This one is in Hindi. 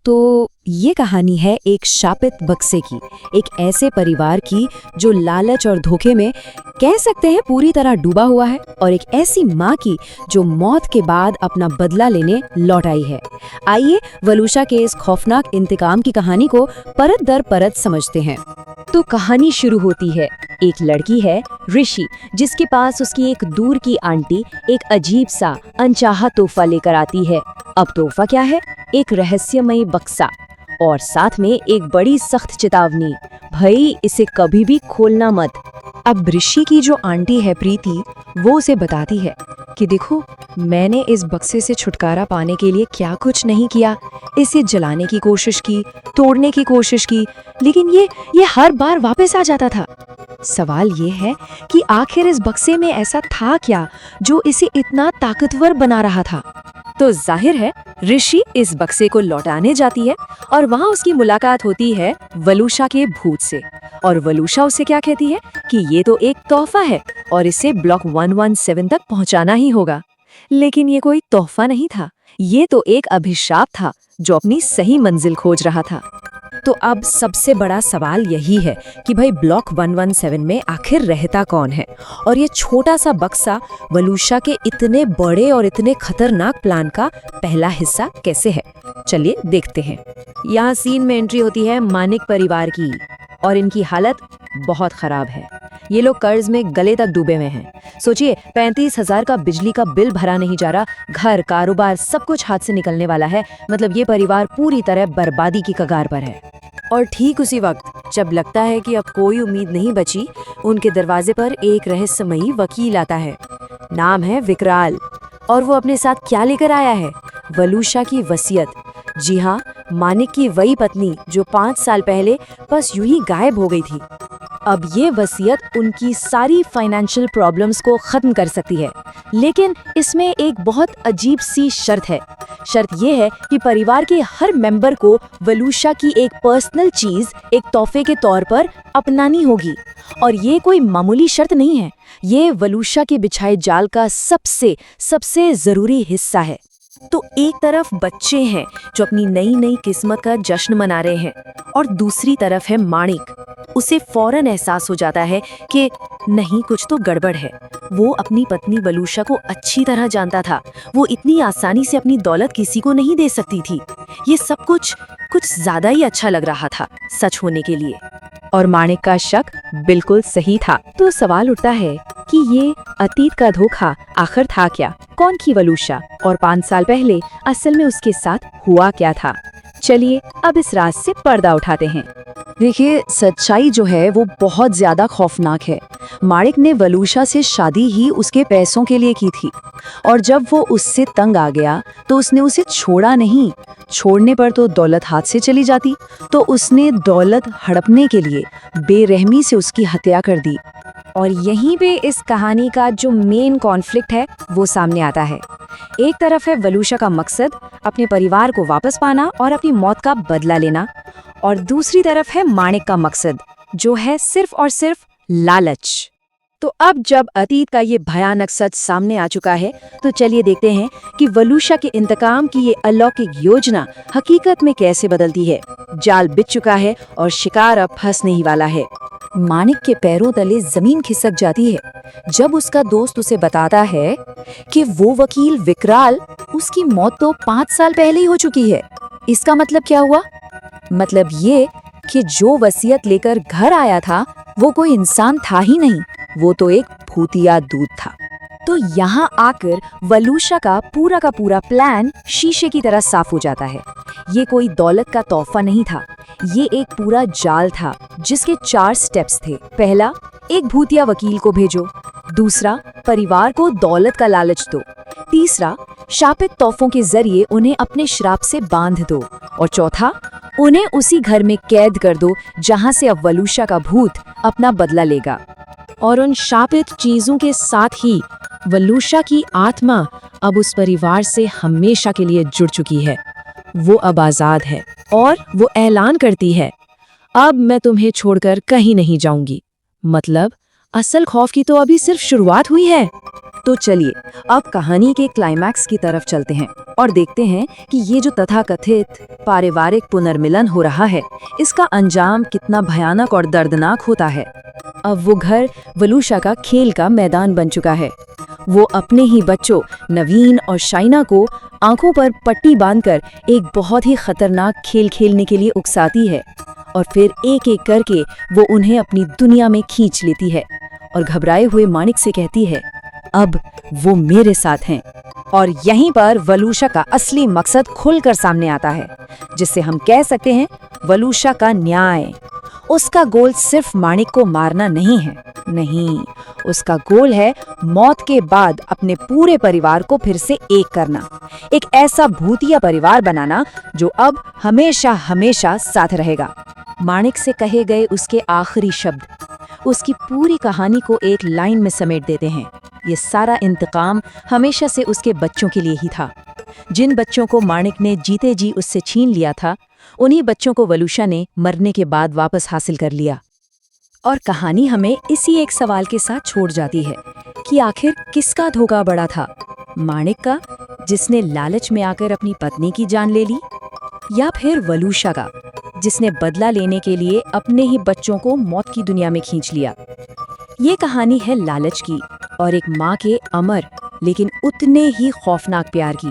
तो ये कहानी है एक शापित बक्से की, एक ऐसे परिवार की जो लालच और धोखे में कह सकते हैं पूरी तरह डूबा हुआ है, और एक ऐसी माँ की जो मौत के बाद अपना बदला लेने लौट आई है। आइए वलूशा के इस खौफनाक इंतकाम की कहानी को परत दर परत समझते हैं। तो कहानी शुरू होती है। एक लड़की है ऋषि, जिसके पास उसकी एक दूर की आंटी एक अजीब सा अनचाहा तोहफा लेकर आती है। अब तोहफा क्या है? एक रहस्यमयी बक्सा और साथ में एक बड़ी सख्त चेतावनी, भाई इसे कभी भी खोलना मत। अब ऋषि की जो आंटी है प्रीति, वो उसे बताती है कि देखो, मैंने इस बक्से से छुटकारा पाने के लिए क्या कुछ नहीं किया। इसे जलाने की कोशिश की, तोड़ने की कोशिश की, लेकिन ये हर बार वापस आ जाता था। सवाल ये है कि आखिर इस बक्से में ऐसा था क्या जो इसे इतना ताकतवर बना रहा था। तो जाहिर है ऋषि इस बक्से को लौटाने जाती है और वहाँ उसकी मुलाकात होती है वलूशा के भूत से। और वलूशा उसे क्या कहती है कि ये तो एक तोहफा है और इसे ब्लॉक 117 तक पहुँचाना ही होगा। लेकिन ये कोई तोहफा नहीं था, ये तो एक अभिशाप था जो अपनी सही मंजिल खोज रहा था। तो अब सबसे बड़ा सवाल यही है कि भाई ब्लॉक 117 में आखिर रहता कौन है, और ये छोटा सा बक्सा वलूशा के इतने बड़े और इतने खतरनाक प्लान का पहला हिस्सा कैसे है। चलिए देखते हैं। यहाँ सीन में एंट्री होती है मानिक परिवार की, और इनकी हालत बहुत खराब है। ये लोग कर्ज में गले तक डूबे हुए हैं। सोचिए, 35,000 का बिजली का बिल भरा नहीं जा रहा, घर, कारोबार सब कुछ हाथ से निकलने वाला है। मतलब ये परिवार पूरी तरह बर्बादी की कगार पर है। और ठीक उसी वक्त जब लगता है कि अब कोई उम्मीद नहीं बची, उनके दरवाजे पर एक रहस्यमयी वकील आता है। नाम है विकराल, और वो अपने साथ क्या लेकर आया है? वलूशा की वसीयत। जी हाँ, मानिक की वही पत्नी जो 5 साल पहले बस यूं ही गायब हो गई थी। अब ये वसीयत उनकी सारी फाइनेंशियल प्रॉब्लम्स को खत्म कर सकती है, लेकिन इसमें एक बहुत अजीब सी शर्त है। शर्त ये है कि परिवार के हर मेंबर को वलूशा की एक पर्सनल चीज एक तोहफे के तौर पर अपनानी होगी। और ये कोई मामूली शर्त नहीं है, ये वलूशा के बिछाए जाल का सबसे जरूरी हिस्सा है। तो एक तरफ बच्चे हैं जो अपनी नई नई किस्मत का जश्न मना रहे हैं, और दूसरी तरफ है माणिक। उसे फौरन एहसास हो जाता है कि नहीं, कुछ तो गड़बड़ है। वो अपनी पत्नी वलूशा को अच्छी तरह जानता था। वो इतनी आसानी से अपनी दौलत किसी को नहीं दे सकती थी। ये सब कुछ ज्यादा ही अच्छा लग रहा था सच होने के लिए। और माणिक का शक बिल्कुल सही था। तो सवाल उठता है कि ये अतीत का धोखा आखिर था क्या? कौन थी वलूशा, और 5 साल पहले असल में उसके साथ हुआ क्या था? चलिए अब इस राज से पर्दा उठाते हैं। देखिए, सच्चाई जो है वो बहुत ज्यादा खौफनाक है। माणिक ने वलूशा से शादी ही उसके पैसों के लिए की थी, और जब वो उससे तंग आ गया तो उसने उसे छोड़ा नहीं। छोड़ने पर तो दौलत हाथ से चली जाती, तो उसने दौलत हड़पने के लिए बेरहमी से उसकी हत्या कर दी। और यहीं पे इस कहानी का जो मेन कॉन्फ्लिक्ट है वो सामने आता है। एक तरफ है वलूशा का मकसद अपने परिवार को वापस पाना और अपनी मौत का बदला लेना, और दूसरी तरफ है माणिक का मकसद जो है सिर्फ और सिर्फ लालच। तो अब जब अतीत का ये भयानक सच सामने आ चुका है, तो चलिए देखते हैं कि वलूशा के इंतकाम की ये अलौकिक योजना हकीकत में कैसे बदलती है। जाल बिछ चुका है और शिकार अब फंसने ही वाला है। माणिक के पैरों तले जमीन खिसक जाती है जब उसका दोस्त उसे बताता है कि वो वकील विकराल, उसकी मौत तो 5 साल पहले ही हो चुकी है। इसका मतलब क्या हुआ? मतलब ये कि जो वसीयत लेकर घर आया था वो कोई इंसान था ही नहीं, वो तो एक भूतिया दूत था। तो यहाँ आकर वलूशा का पूरा प्लान शीशे की तरह साफ हो जाता है। ये कोई दौलत का तोहफा नहीं था, ये एक पूरा जाल था जिसके 4 स्टेप्स थे। पहला, एक भूतिया वकील को भेजो। दूसरा, परिवार को दौलत का लालच दो। तीसरा, शापित तोहफों के जरिए उन्हें अपने श्राप से बांध दो। और चौथा, उन्हें उसी घर में कैद कर दो जहां से अब वलूशा का भूत अपना बदला लेगा। और उन शापित चीजों के साथ ही वलूशा की आत्मा अब उस परिवार से हमेशा के लिए जुड़ चुकी है। वो अब आजाद है और वो ऐलान करती है, अब मैं तुम्हें छोड़कर कहीं नहीं जाऊंगी। मतलब असल खौफ की तो अभी सिर्फ शुरुआत हुई है। तो चलिए अब कहानी के क्लाइमैक्स की तरफ चलते हैं और देखते हैं कि ये जो तथाकथित पारिवारिक पुनर्मिलन हो रहा है, इसका अंजाम कितना भयानक और दर्दनाक होता है। अब वो घर वलूशा का खेल का मैदान बन चुका है। वो अपने ही बच्चों नवीन और शाइना को आंखों पर पट्टी बांधकर एक बहुत ही खतरनाक खेल खेलने के लिए उकसाती है और फिर एक एक करके वो उन्हें अपनी दुनिया में खींच लेती है और घबराए हुए माणिक से कहती है, अब वो मेरे साथ हैं। और यहीं पर वलूशा का असली मकसद खुलकर सामने आता है, जिससे हम कह सकते हैं वलूशा का न्याय। उसका गोल सिर्फ माणिक को मारना नहीं है, नहीं, उसका गोल है मौत के बाद अपने पूरे परिवार को फिर से एक करना, एक ऐसा भूतिया परिवार बनाना जो अब हमेशा हमेशा साथ रहेगा। माणिक से कहे गए उसके आखिरी शब्द उसकी पूरी कहानी को एक लाइन में समेट देते हैं। ये सारा इंतकाम हमेशा से उसके बच्चों के लिए ही था। जिन बच्चों को माणिक ने जीते जी उससे छीन लिया था, उन्हीं बच्चों को वलूशा ने मरने के बाद वापस हासिल कर लिया। और कहानी हमें इसी एक सवाल के साथ छोड़ जाती है कि आखिर किसका धोखा बड़ा था, माणिक का जिसने लालच में आकर अपनी पत्नी की जान ले ली, या फिर वलूशा का जिसने बदला लेने के लिए अपने ही बच्चों को मौत की दुनिया में खींच लिया। ये कहानी है लालच की और एक माँ के अमर लेकिन उतने ही खौफनाक प्यार की।